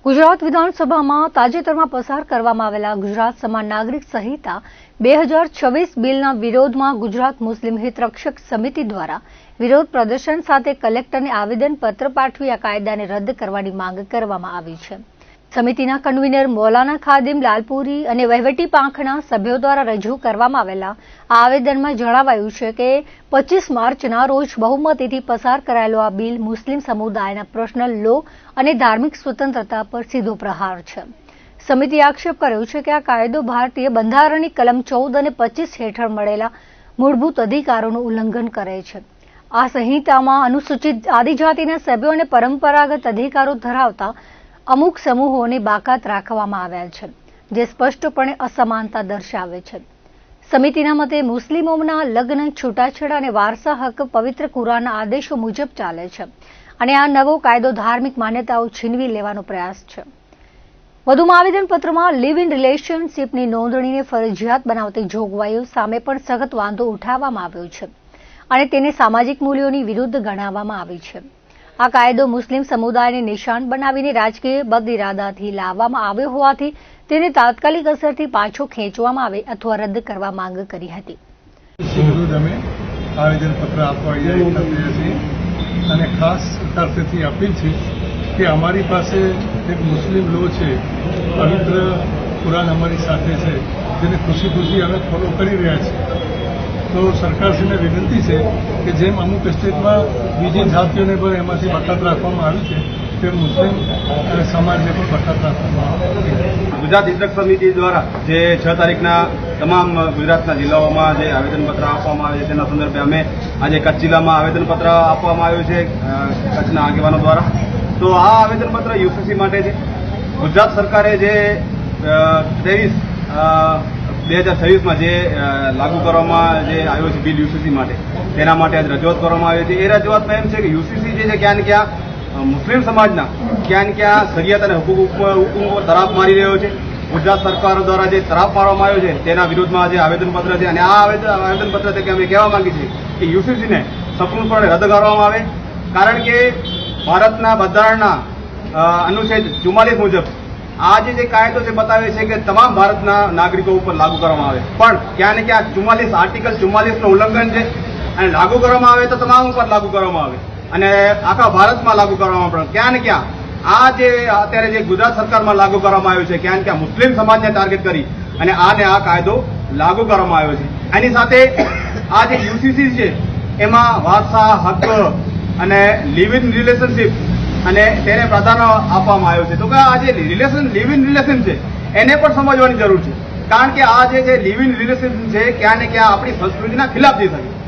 ગુજરાત વિધાનસભામાં તાજેતરમાં પસાર કરવામાં આવેલા ગુજરાત સમાન નાગરિક સંહિતા 2026 બિલના વિરોધમાં ગુજરાત મુસ્લિમ હિત રક્ષક સમિતિ દ્વારા વિરોધ પ્રદર્શન સાથે કલેક્ટરને આવેદનપત્ર પાઠવી આ કાયદાને રદ કરવાની માંગ કરવામાં આવી છે. સમિતિના કન્વીનર મૌલાના ખાદિમ લાલપુરી અને વહીવટી પાંખના સભ્યો દ્વારા રજૂ કરવામાં આવેલા આ આવેદનમાં જણાવાયું છે કે 25 માર્ચના રોજ બહુમતીથી પસાર કરાયેલો આ બિલ મુસ્લિમ સમુદાયના પર્સનલ લો અને ધાર્મિક સ્વતંત્રતા પર સીધો પ્રહાર છે. સમિતિએ આક્ષેપ કર્યો છે કે આ કાયદો ભારતીય બંધારણની કલમ 14 અને 25 હેઠળ મળેલા મૂળભૂત અધિકારોનું ઉલ્લંઘન કરે છે. આ સંહિતામાં અનુસૂચિત આદિજાતિના સભ્યો અને પરંપરાગત અધિકારો ધરાવતા અમુક સમૂહોને બાકાત રાખવામાં આવ્યા છે, જે સ્પષ્ટપણે અસમાનતા દર્શાવે છે. સમિતિના મતે મુસ્લિમોના લગ્ન, છૂટાછેડા અને વારસા હક પવિત્ર કુરાનના આદેશો મુજબ ચાલે છે અને આ નવો કાયદો ધાર્મિક માન્યતાઓ છીનવી લેવાનો પ્રયાસ છે. વધુમાં આવેદનપત્રમાં લિવ ઇન રિલેશનશીપની નોંધણીને ફરજિયાત બનાવતી જોગવાઈઓ સામે પણ સખત વાંધો ઉઠાવવામાં આવ્યો છે અને તેને સામાજિક મૂલ્યોની વિરુદ્ધ ગણાવવામાં આવી છે. આ કાયદો મુસ્લિમ સમુદાયને નિશાન બનાવીને રાજકીય બદઇરાદાથી લાવવામાં આવ્યો હોવાથી તેને તાત્કાલિક અસરથી પાછો ખેંચવામાં આવે અથવા રદ કરવા માંગ કરી હતી. અમે આવેદનપત્ર આપવા એકઠા થયા છીએ અને ખાસ સરકારથી અપીલ છે કે અમારી પાસે એક મુસ્લિમ લો છે, પવિત્ર કુરાન અમારી સાથે છે, જેને ખુશી ખુશી અમે ફોલો કરી રહ્યા છીએ. તો સરકારશ્રીને વિનંતી છે કે જેમ અમુક સ્ટેટમાં બીજી જાતિઓને પણ એમાંથી બાકાત રાખવામાં આવી છે તેમ મુસ્લિમ સમાજને પણ બાકાત રાખવામાં આવે. ગુજરાત હિતરક્ષક સમિતિ દ્વારા જે 6 તારીખના તમામ ગુજરાતના જિલ્લાઓમાં જે આવેદનપત્ર આપવામાં આવે છે તેના સંદર્ભે અમે આજે કચ્છ જિલ્લામાં આવેદનપત્ર આપવામાં આવ્યું છે કચ્છના આગેવાનો દ્વારા. તો આ આવેદનપત્ર યુસીસી માટે છે. ગુજરાત સરકારે જે 2026માં જે લાગુ કરવામાં જે આવ્યો છે બિલ યુસીસી માટે, તેના માટે આજ રજૂઆત કરવામાં આવી હતી. એ રજૂઆતમાં એમ છે કે યુસીસી જે છે ક્યાં ને ક્યાં મુસ્લિમ સમાજના ક્યાં ને ક્યાં શરિયત અને હુકુમો તરાપ મારી રહ્યો છે. ગુજરાત સરકાર દ્વારા જે તરાપ મારવામાં આવ્યો છે તેના વિરોધમાં જે આવેદનપત્ર છે અને આ આવેદનપત્ર છે કે અમે કહેવા માંગીએ છીએ કે યુસીસીને સંપૂર્ણપણે રદ કરવામાં આવે, કારણ કે ભારતના બંધારણના અનુચ્છેદ 44 મુજબ આ જે કાયદો છે બતાવે છે કે તમામ ભારતના નાગરિકો ઉપર લાગુ કરવામાં આવે, પણ ક્યાં ને ક્યાં આર્ટિકલ 44 નું ઉલ્લંઘન છે અને લાગુ કરવામાં આવે તો તમામ ઉપર લાગુ કરવામાં આવે અને આખા ભારતમાં લાગુ કરવામાં પણ ક્યાં ને ક્યાં આ જે અત્યારે જે ગુજરાત સરકારમાં લાગુ કરવામાં આવ્યું છે ક્યાં ને ક્યાં મુસ્લિમ સમાજને ટાર્ગેટ કરી અને આ કાયદો લાગુ કરવામાં આવ્યો છે. એની સાથે આ જે યુસીસી છે એમાં વારસા હક અને લિવ ઇન રિલેશનશીપ અને તેને પ્રાધાન્ય આપવામાં આવ્યો છે. તો કે આ જે લિવ ઇન રિલેશન છે એને પણ સમજવાની જરૂર છે, કારણ કે આ જે લિવ ઇન રિલેશન છે ક્યાં ને ક્યાં આપણી સંસ્કૃતિના ખિલાફ જઈ શકે.